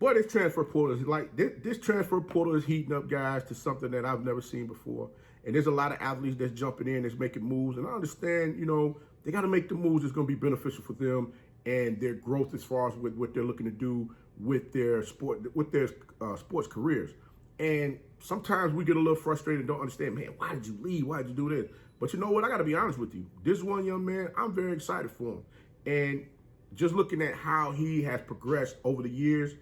Boy, this transfer portal is like, this transfer portal is heating up guys to something that I've never seen before. And there's a lot of athletes that's jumping in, that's making moves. And I understand, you know, they got to make the moves that's going to be beneficial for them and their growth as far as with what they're looking to do with their sports careers. And sometimes we get a little frustrated and don't understand, man, why did you leave? Why did you do this? But you know what? I got to be honest with you. This one young man, I'm very excited for him. And just looking at how he has progressed over the years,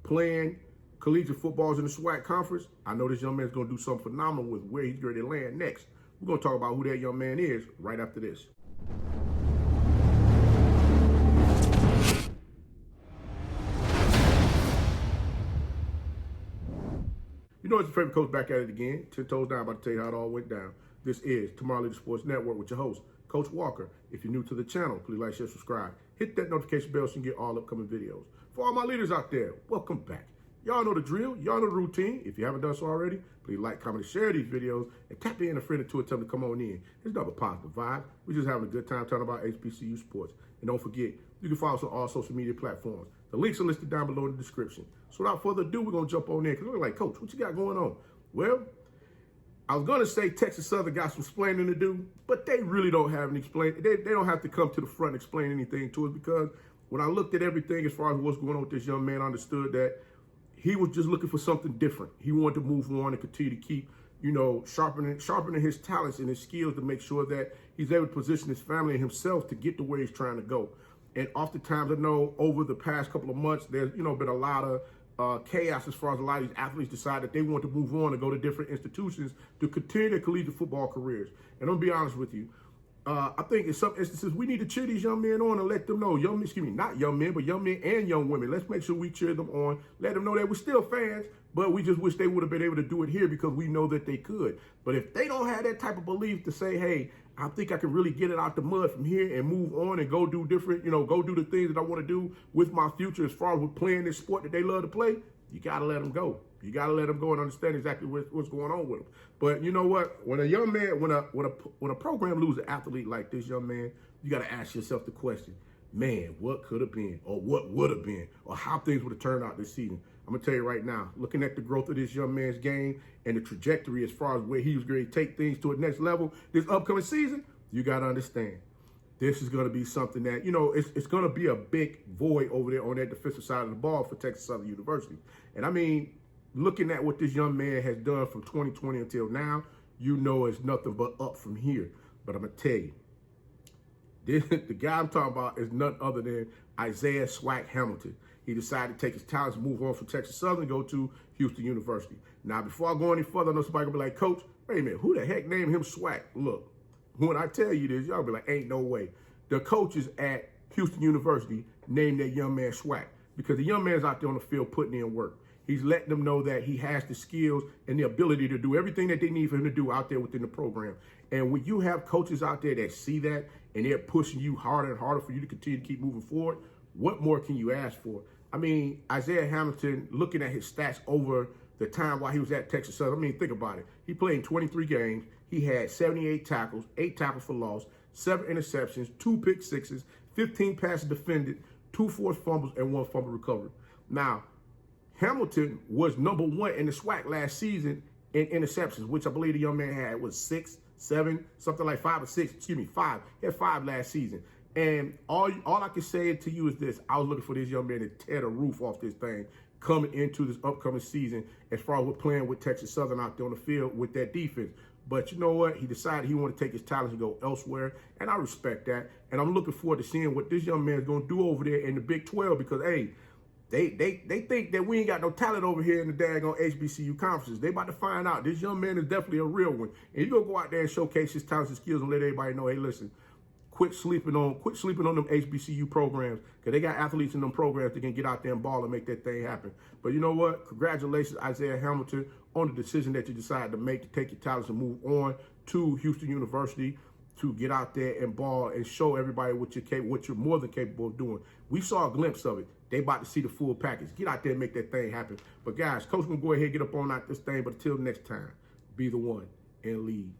playing collegiate footballs in the SWAC conference, I know this young man's going to do something phenomenal with where he's going to land next. We're going to talk about who that young man is right after this. You know, it's your favorite coach back at it again. 10 toes down, about to tell you how it all went down. This is Tomorrow Leader Sports Network with your host, Coach Walker. If you're new to the channel, please like, share, subscribe. Hit that notification bell so you can get all upcoming videos. For all my leaders out there, welcome back. Y'all know the drill. Y'all know the routine. If you haven't done so already, please like, comment, and share these videos. And tap in a friend or two and tell them to come on in. It's another positive vibe. We're just having a good time talking about HBCU sports. And don't forget, you can follow us on all social media platforms. The links are listed down below in the description. So without further ado, we're going to jump on in. Because we're like, Coach, what you got going on? Well, I was going to say Texas Southern got some explaining to do, but they really don't have any explain. They don't have to come to the front and explain anything to us, because when I looked at everything as far as what's going on with this young man, I understood that he was just looking for something different. He wanted to move on and continue to keep, you know, sharpening his talents and his skills to make sure that he's able to position his family and himself to get to where he's trying to go. And oftentimes, I know over the past couple of months, there's, you know, been a lot of chaos as far as a lot of these athletes decide that they want to move on and go to different institutions to continue their collegiate football careers. And I'm gonna be honest with you, I think in some instances we need to cheer these young men on and let them know, not young men, but young men and young women. Let's make sure we cheer them on, let them know that we're still fans, but we just wish they would have been able to do it here because we know that they could. But if they don't have that type of belief to say, hey, I think I can really get it out the mud from here and move on and go do different, you know, go do the things that I want to do with my future as far as with playing this sport that they love to play, you got to let them go. You got to let them go and understand exactly what's going on with them. But you know what? When a young man, when a program loses an athlete like this young man, you got to ask yourself the question, man, what could have been, or what would have been, or how things would have turned out this season. I'm going to tell you right now, looking at the growth of this young man's game and the trajectory as far as where he was going to take things to a next level this upcoming season, you got to understand, this is going to be something that, you know, it's going to be a big void over there on that defensive side of the ball for Texas Southern University. And I mean, looking at what this young man has done from 2020 until now, you know it's nothing but up from here. But I'm going to tell you, the guy I'm talking about is none other than Isaiah SWAC Hamilton. He decided to take his talents and move on from Texas Southern and go to Houston University. Now, before I go any further, I know somebody going to be like, Coach, wait a minute, who the heck named him SWAC? Look, when I tell you this, y'all be like, ain't no way. The coaches at Houston University named that young man SWAC because the young man's out there on the field putting in work. He's letting them know that he has the skills and the ability to do everything that they need for him to do out there within the program. And when you have coaches out there that see that and they're pushing you harder and harder for you to continue to keep moving forward, what more can you ask for? I mean, Isaiah Hamilton, looking at his stats over the time while he was at Texas Southern, I mean, think about it. He played in 23 games. He had 78 tackles, 8 tackles for loss, 7 interceptions, 2 pick sixes, 15 passes defended, 2 forced fumbles, and 1 fumble recovery. Now, Hamilton was #1 in the SWAC last season in interceptions, which I believe the young man had was 6, 7, something like 5 or 6. Excuse me, 5. He had 5 last season. And all I can say to you is this: I was looking for this young man to tear the roof off this thing coming into this upcoming season. As far as we're playing with Texas Southern out there on the field with that defense. But you know what? He decided he wanted to take his talents and go elsewhere, and I respect that. And I'm looking forward to seeing what this young man is going to do over there in the Big 12 because, hey, They think that we ain't got no talent over here in the daggone HBCU conferences. They about to find out. This young man is definitely a real one. And you're going to go out there and showcase his talents and skills and let everybody know, hey, listen, quit sleeping on them HBCU programs because they got athletes in them programs that can get out there and ball and make that thing happen. But you know what? Congratulations, Isaiah Hamilton, on the decision that you decided to make to take your talents and move on to Houston University to get out there and ball and show everybody what you're more than capable of doing. We saw a glimpse of it. They about to see the full package. Get out there and make that thing happen. But guys, Coach gonna go ahead and get up on out this thing. But until next time, be the one and lead.